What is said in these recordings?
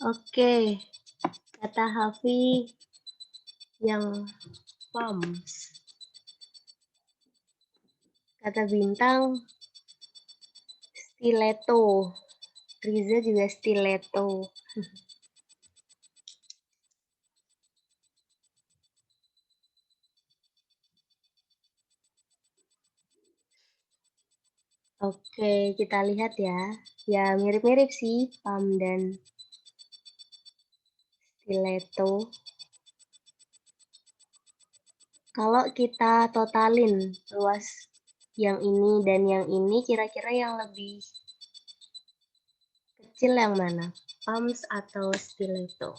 Oke, kata Hafi yang pams. Kata Bintang stiletto. Riza juga stiletto. Oke, kita lihat ya. Ya, mirip-mirip sih pam dan stiletto. Kalau kita totalin luas yang ini dan yang ini, kira-kira yang lebih kecil yang mana? Pams atau stiletto?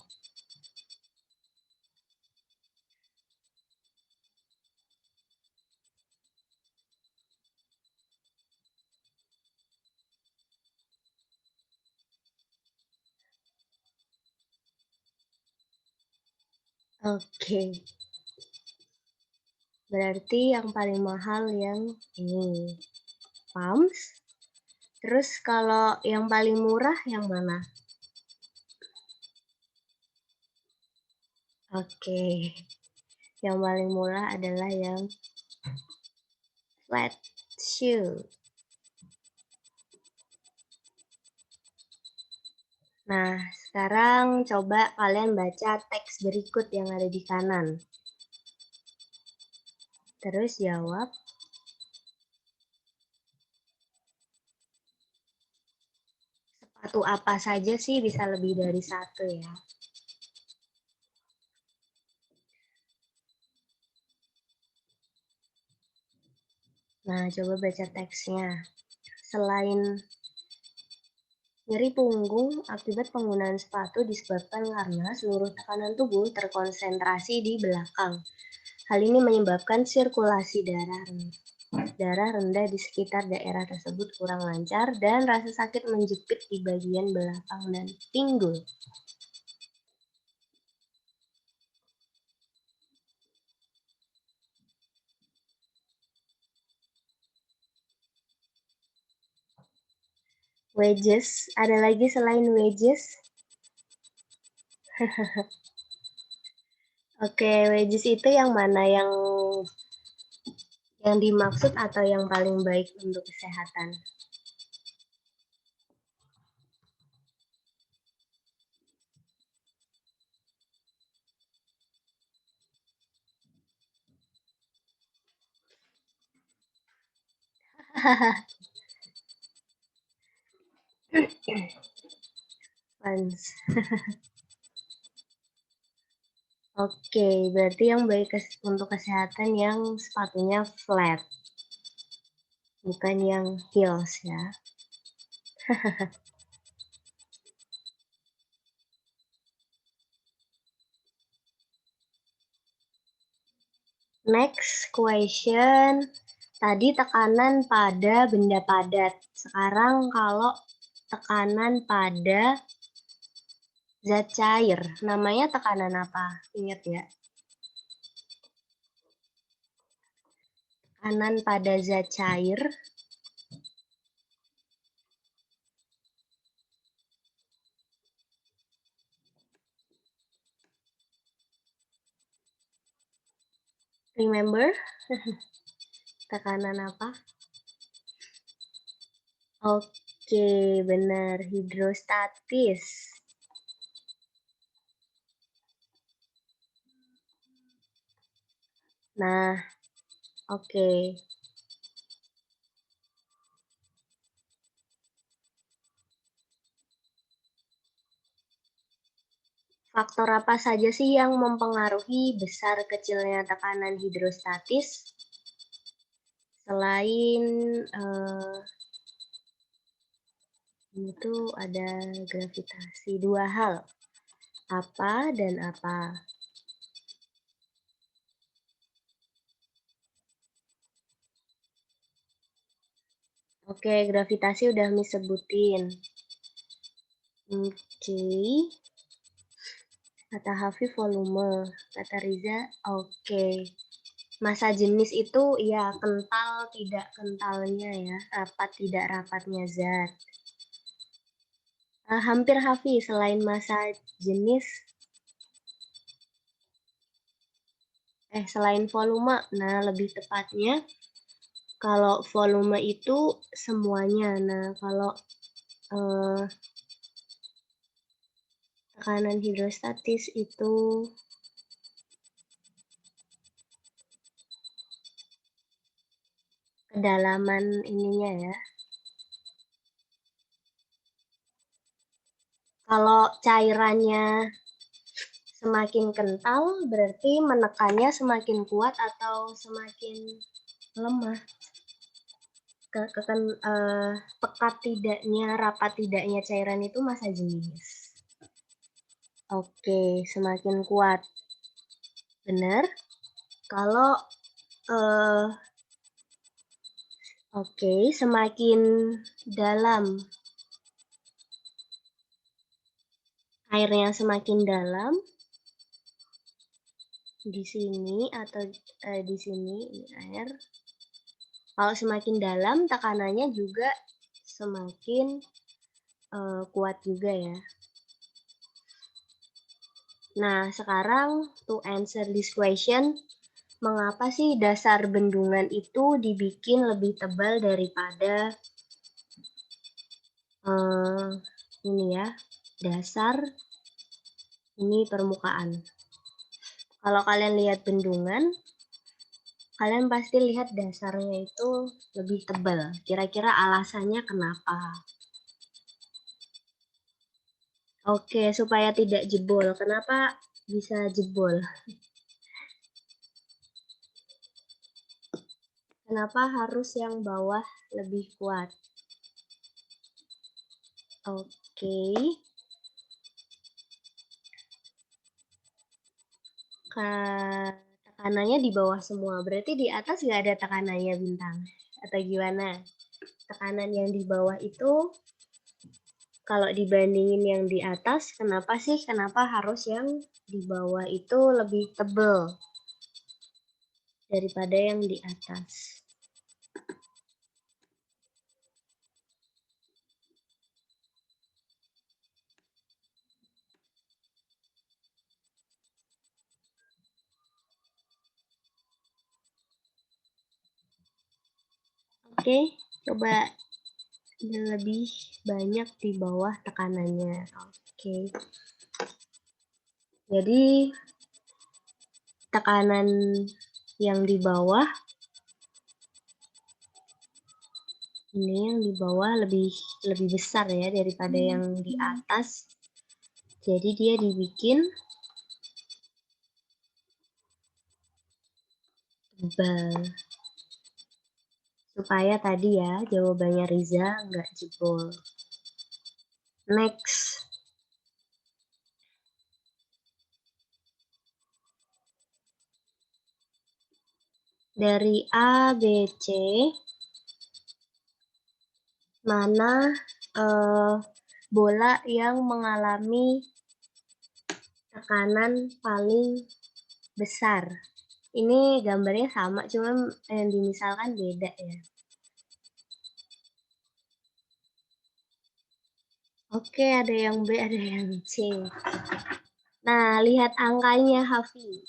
Oke, berarti yang paling mahal yang ini, pams. Terus kalau yang paling murah yang mana? Oke, yang paling murah adalah yang flat shoe. Nah, sekarang coba kalian baca teks berikut yang ada di kanan. Terus jawab, sepatu apa saja sih, bisa lebih dari satu ya. Nah, coba baca teksnya. Selain nyeri punggung akibat penggunaan sepatu disebabkan karena seluruh tekanan tubuh terkonsentrasi di belakang. Hal ini menyebabkan sirkulasi darah rendah di sekitar daerah tersebut kurang lancar dan rasa sakit menjepit di bagian belakang dan pinggul. Wedges, ada lagi selain wedges? Oke, wedges itu yang mana? Yang dimaksud atau yang paling baik untuk kesehatan? Vans. Oke, berarti yang baik untuk kesehatan yang sepatunya flat, bukan yang heels ya. Next question. Tadi tekanan pada benda padat. Sekarang kalau tekanan pada zat cair, namanya tekanan apa? Ingat ya? Tekanan pada zat cair. Remember? Tekanan apa? Oke, benar. Hidrostatis. Nah, oke. Faktor apa saja sih yang mempengaruhi besar kecilnya tekanan hidrostatis? Selain itu ada gravitasi. Dua hal. Apa dan apa? Oke, gravitasi udah sebutin. Oke. Kata Hafi volume. Kata Riza, oke. Massa jenis itu ya kental tidak kentalnya ya, rapat tidak rapatnya zat. Hampir Hafi, selain massa jenis selain volume, nah lebih tepatnya kalau volume itu semuanya. Nah, kalau, eee, tekanan hidrostatis itu kedalaman ininya ya. Kalau cairannya semakin kental, berarti menekannya semakin kuat atau semakin lemah. Pekat tidaknya, rapat tidaknya cairan itu massa jenis. Oke, semakin kuat. Benar. Kalau, eee, oke, semakin dalam airnya semakin dalam, di sini atau, di sini ini air, kalau semakin dalam tekanannya juga semakin, kuat juga ya. Nah, sekarang to answer this question, mengapa sih dasar bendungan itu dibikin lebih tebal daripada, eee, ini ya, dasar, ini permukaan. Kalau kalian lihat bendungan, kalian pasti lihat dasarnya itu lebih tebal. Kira-kira alasannya kenapa? Oke, supaya tidak jebol. Kenapa bisa jebol? Kenapa harus yang bawah lebih kuat? Oke, tekanannya di bawah semua, berarti di atas nggak ada tekanannya Bintang? Atau gimana? Tekanan yang di bawah itu kalau dibandingin yang di atas, kenapa harus yang di bawah itu lebih tebal daripada yang di atas? Oke, coba lebih banyak di bawah tekanannya. Oke, jadi tekanan yang di bawah, ini yang di bawah lebih lebih besar ya daripada yang di atas. Jadi dia dibikin tebal. Supaya tadi ya jawabannya Riza nggak jebol. Next, dari A, B, C, mana bola yang mengalami tekanan paling besar? Ini gambarnya sama, cuman yang dimisalkan beda ya. Oke, ada yang B, ada yang C. Nah, lihat angkanya, Hafi.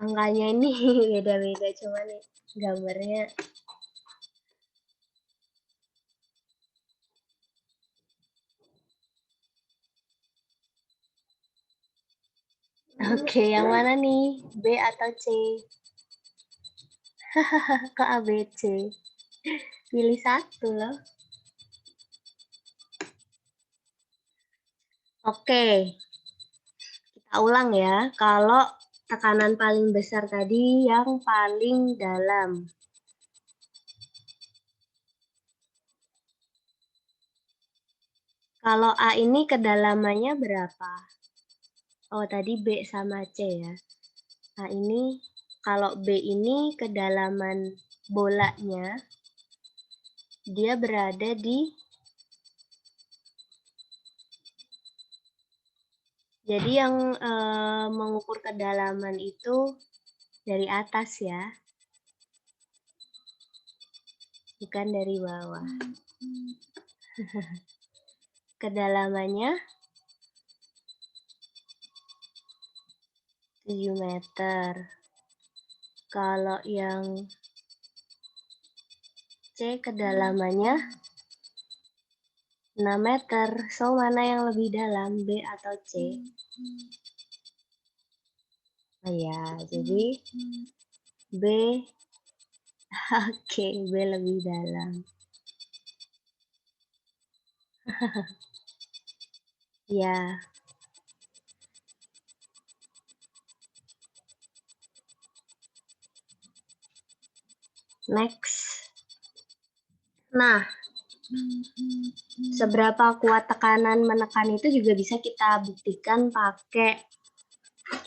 Angkanya ini beda-beda, cuman gambarnya. Oke, yang mana nih? B atau C? Ke A, B, C. Pilih satu loh. Oke, kita ulang ya. Kalau tekanan paling besar tadi yang paling dalam. Kalau A ini kedalamannya berapa? Oh, tadi B sama C ya. Nah, ini kalau B ini kedalaman bolanya, dia berada di, jadi yang mengukur kedalaman itu dari atas ya, bukan dari bawah. Kedalamannya 7 meter. Kalau yang C kedalamannya 6 meter. So, mana yang lebih dalam, B atau C? Oh ya, jadi B. Oke, B lebih dalam. Ya, next. Nah, seberapa kuat tekanan menekan itu juga bisa kita buktikan pakai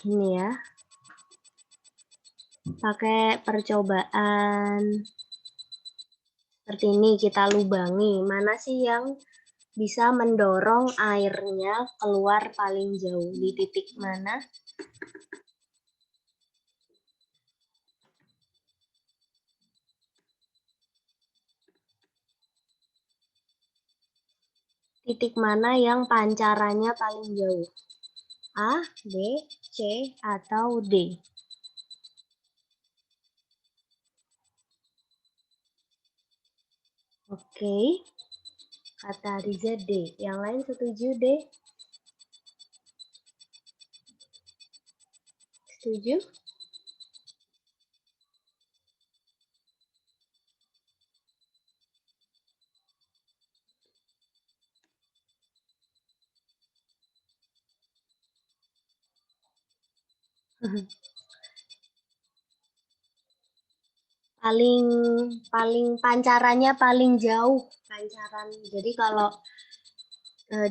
ini ya. Pakai percobaan seperti ini, kita lubangi. Mana sih yang bisa mendorong airnya keluar paling jauh? Di titik mana? Titik mana yang pancarannya paling jauh? A, B, C, atau D? Oke, kata Riza D. Yang lain setuju D? Setuju? paling paling pancarannya paling jauh pancaran. Jadi kalau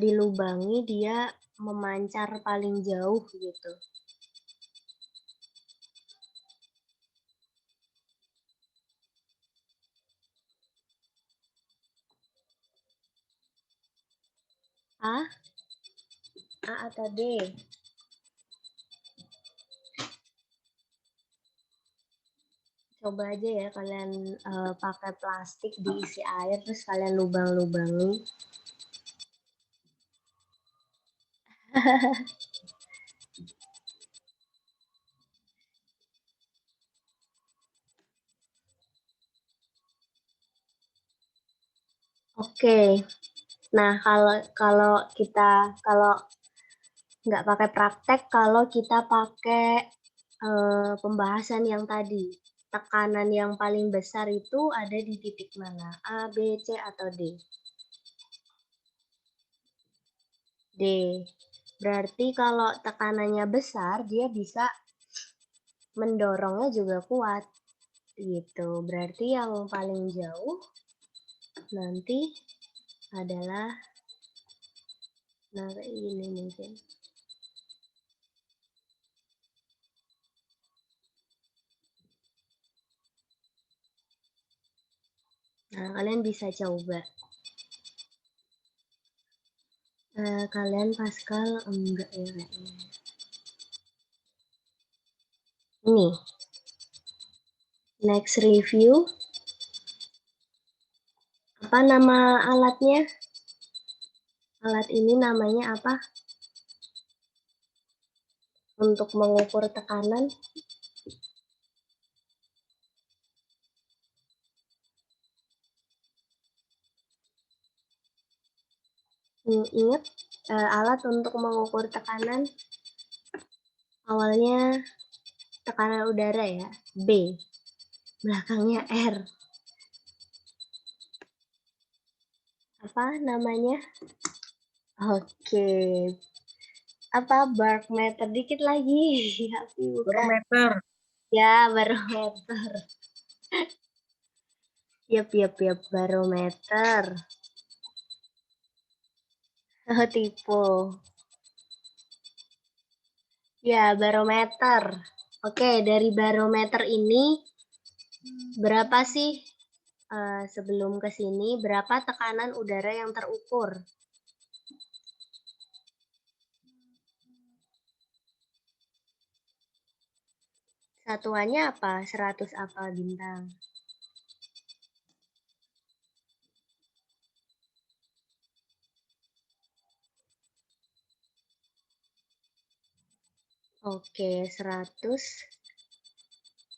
dilubangi dia memancar paling jauh gitu. A, A atau D? Coba aja ya kalian pakai plastik diisi air terus kalian lubang-lubangi. Oke. Nah, kalau kalau nggak pakai praktek, kalau kita pakai pembahasan yang tadi, tekanan yang paling besar itu ada di titik mana? A, B, C, atau D? D. Berarti kalau tekanannya besar, dia bisa mendorongnya juga kuat. Gitu. Berarti yang paling jauh nanti adalah, nah ini mungkin. Nah, kalian bisa coba. Kalian Pascal enggak ya kayaknya. Ini, next review. Apa nama alatnya? Alat ini namanya apa? Untuk mengukur tekanan. Ingat, alat untuk mengukur tekanan awalnya tekanan udara ya, B. Belakangnya R. Apa namanya? Oke. Apa barometer dikit lagi? Tapi bukan. Barometer. Ya, barometer. Yap, barometer. Oh, tipe. Ya, barometer. Oke, dari barometer ini berapa sih sebelum ke sini berapa tekanan udara yang terukur? Satuannya apa? 100 apa bintang? Oke, 100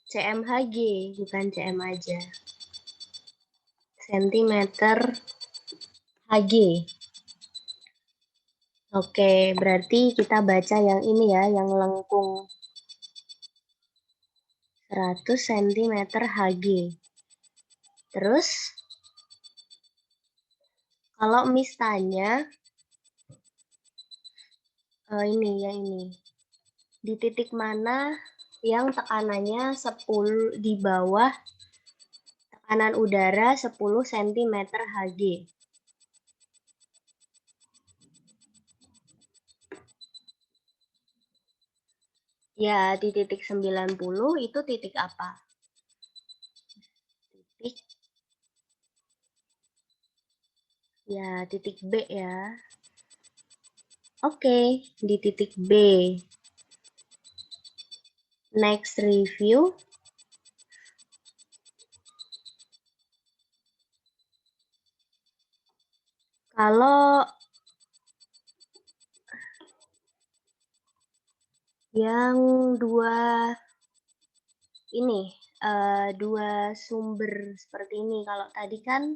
cmHg, bukan cm aja. Sentimeter Hg. Oke, berarti kita baca yang ini ya, yang lengkung. 100 cm Hg. Terus, kalau Miss tanya, ini ya ini. Di titik mana yang tekanannya 10 di bawah tekanan udara 10 cm Hg? Ya, di titik 90 itu titik apa? Titik, ya titik B ya. Oke, di titik B. Next review. Kalau yang dua sumber seperti ini, kalau tadi kan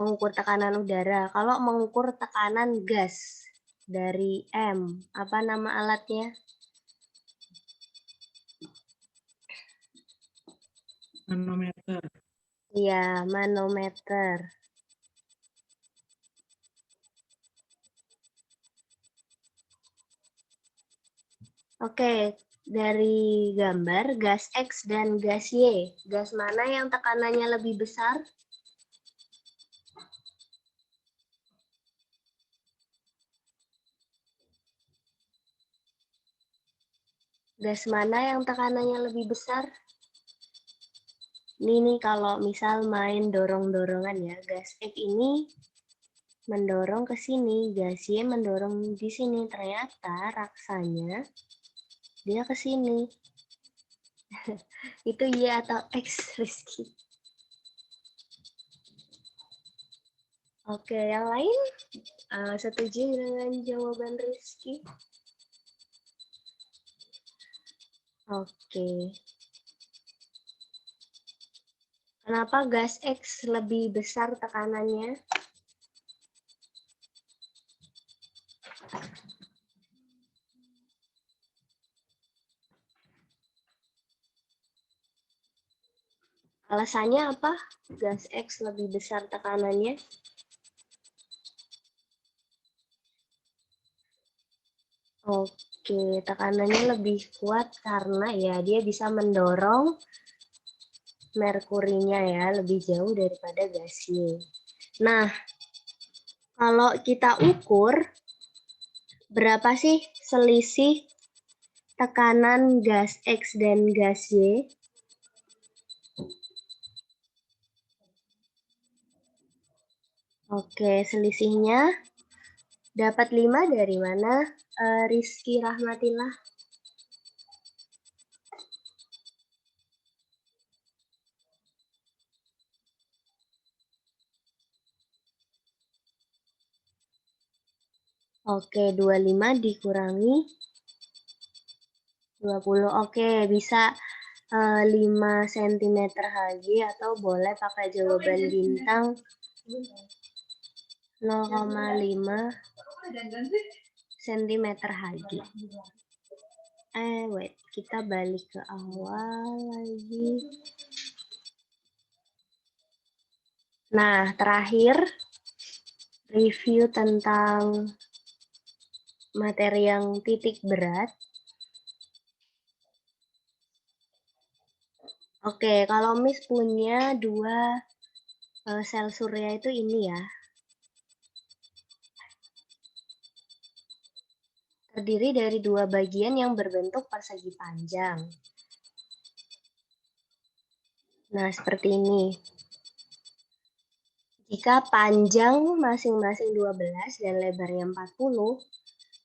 mengukur tekanan udara, kalau mengukur tekanan gas dari M, apa nama alatnya? Manometer. Iya, manometer. Oke, dari gambar gas X dan gas Y, gas mana yang tekanannya lebih besar? Gas mana yang tekanannya lebih besar? Ini nih kalau misal main dorong-dorongan ya, gas X ini mendorong ke sini, gas Y mendorong di sini. Ternyata raksanya dia ke sini. Itu Y atau X, Rizky? Oke, yang lain setuju dengan jawaban Rizky? Oke. Kenapa gas X lebih besar tekanannya? Alasannya apa? Gas X lebih besar tekanannya? Oke, tekanannya lebih kuat karena ya dia bisa mendorong merkurinya ya lebih jauh daripada gasnya. Nah, kalau kita ukur berapa sih selisih tekanan gas X dan gas Y? Oke, selisihnya dapat 5 dari mana? Rizky Rahmatillah. Oke, 25 dikurangi 20. Oke, bisa 5 cm Hg atau boleh pakai jawaban bintang 0,5 cm Hg. Wait, kita balik ke awal lagi. Nah, terakhir review tentang materi yang titik berat. Oke, kalau Miss punya dua sel surya itu ini ya. Terdiri dari dua bagian yang berbentuk persegi panjang. Nah, seperti ini. Jika panjang masing-masing 12 dan lebarnya 40,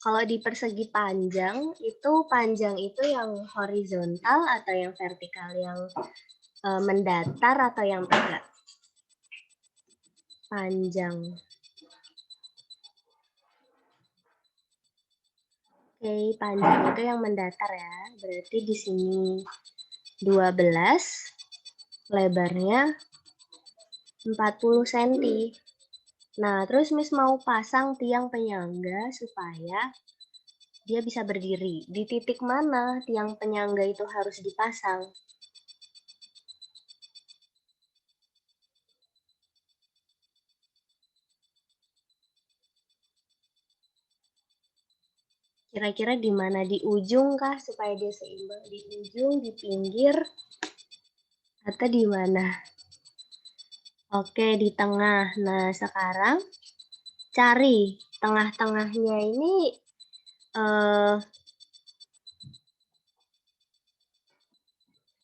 kalau di persegi panjang itu yang horizontal atau yang vertikal, yang mendatar atau yang tegak? Panjang. Oke, panjang itu yang mendatar ya. Berarti di sini 12, lebarnya 40 cm. Nah, terus Miss mau pasang tiang penyangga supaya dia bisa berdiri. Di titik mana tiang penyangga itu harus dipasang? Kira-kira di mana? Di ujung kah supaya dia seimbang? Di ujung, di pinggir, atau di mana? Oke, di tengah. Nah, sekarang cari tengah-tengahnya ini eh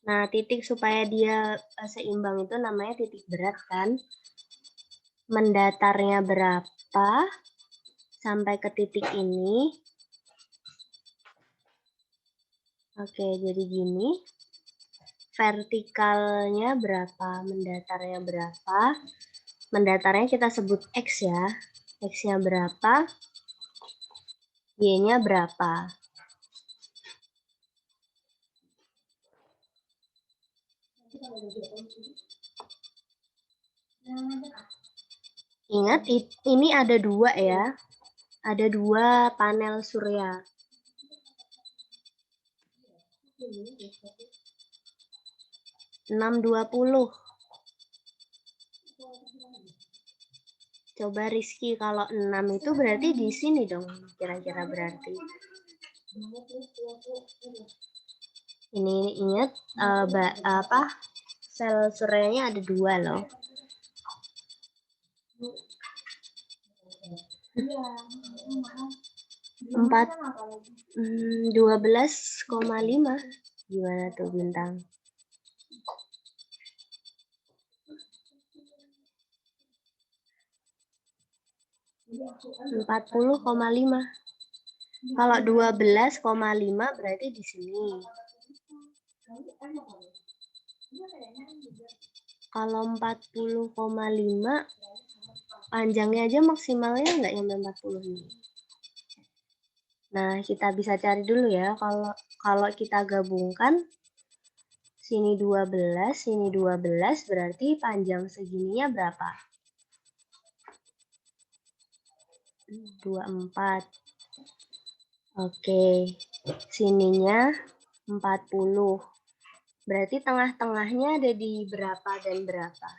nah, titik supaya dia seimbang itu namanya titik berat kan? Mendatarnya berapa sampai ke titik ini? Oke, jadi gini. Vertikalnya berapa? Mendatarnya berapa? Mendatarnya kita sebut X ya. X-nya berapa? Y-nya berapa? Ingat, ini ada dua ya. Ada dua panel surya. 620. Coba Rizky, kalau 6 itu berarti di sini dong, kira-kira berarti. Ini ingat, sel suryanya ada dua loh. 12,5. Gimana tuh Bintang? 40,5. Kalau 12,5 berarti di sini. Kalau 40,5 panjangnya aja maksimalnya nggak nyampe 40 nih. Nah, kita bisa cari dulu ya. Kalau kita gabungkan sini 12, sini 12 berarti panjang segininya berapa? 24. Oke, sininya 40. Berarti tengah-tengahnya ada di berapa dan berapa?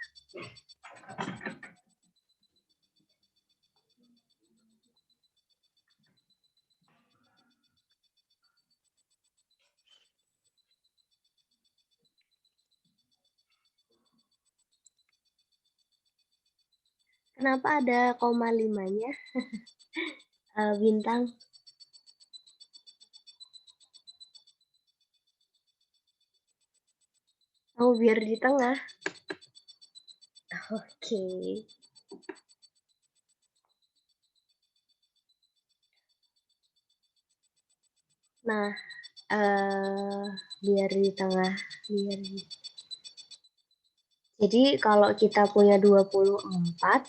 Kenapa ada koma limanya? Bintang. Oh, biar di tengah. Oke. Nah, biar di tengah. Jadi kalau kita punya 24,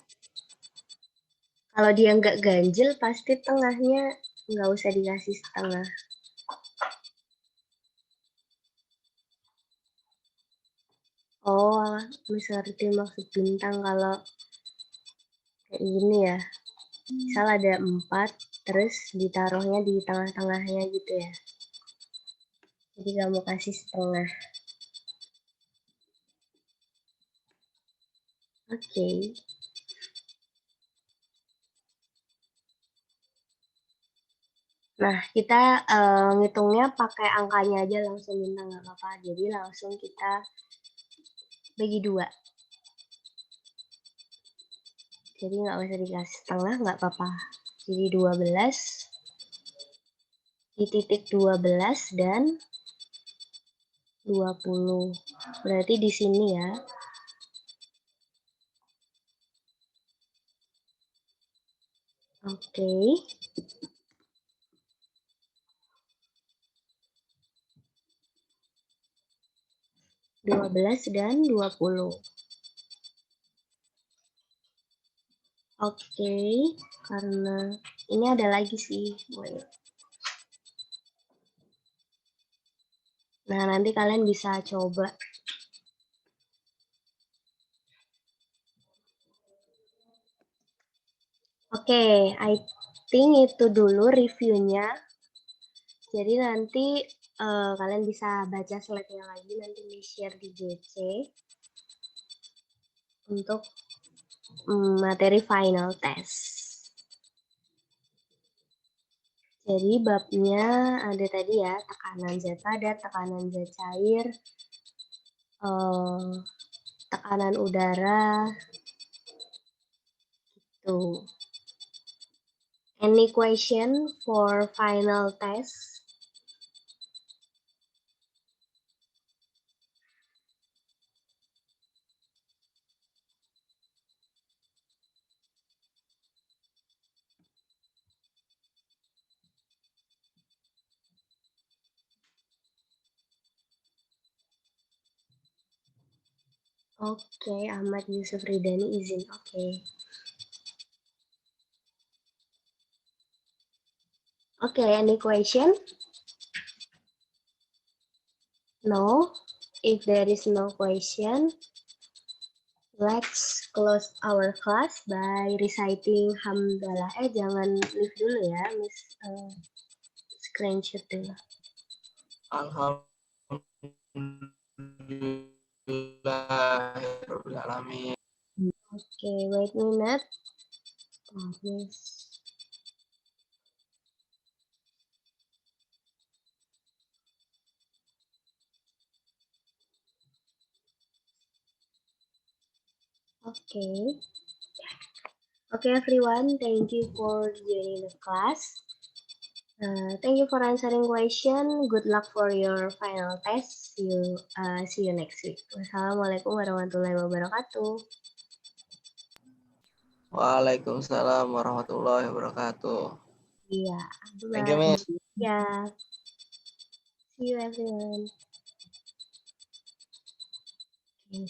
kalau dia nggak ganjil pasti tengahnya nggak usah dikasih setengah. Oh, ngerti maksud Bintang kalau kayak gini ya. Misal ada 4, terus ditaruhnya di tengah-tengahnya gitu ya. Jadi kamu kasih setengah. Oke. Nah, kita ngitungnya pakai angkanya aja langsung Bintang, nggak apa-apa. Jadi langsung kita bagi 2. Jadi nggak usah dikasih setengah, nggak apa-apa. Jadi 12, di titik 12 dan 20. Berarti di sini ya. Oke. 12 dan 20. Oke, karena ini ada lagi sih. Nah, nanti kalian bisa coba. Oke, I think itu dulu reviewnya. Jadi nanti kalian bisa baca slide-nya lagi nanti di-share di GC untuk materi final test. Jadi babnya ada tadi ya, tekanan zat padat, tekanan zat cair, tekanan udara, tuh. Any question for final test? Oke, Ahmad Yusuf Ridani izin. Oke. Oke, any question? No? If there is no question, let's close our class by reciting hamdalah. Jangan leave dulu ya, Miss. Screenshot dulu. Alhamdulillahirrahmanirrahim. Oke, wait a minute. Yes. Okay. Okay, everyone. Thank you for joining the class. Thank you for answering question. Good luck for your final test. See you next week. Wassalamualaikum warahmatullahi wabarakatuh. Waalaikumsalam warahmatullahi wabarakatuh. Iya, Thank you, Miss. ya. See you everyone. Okay,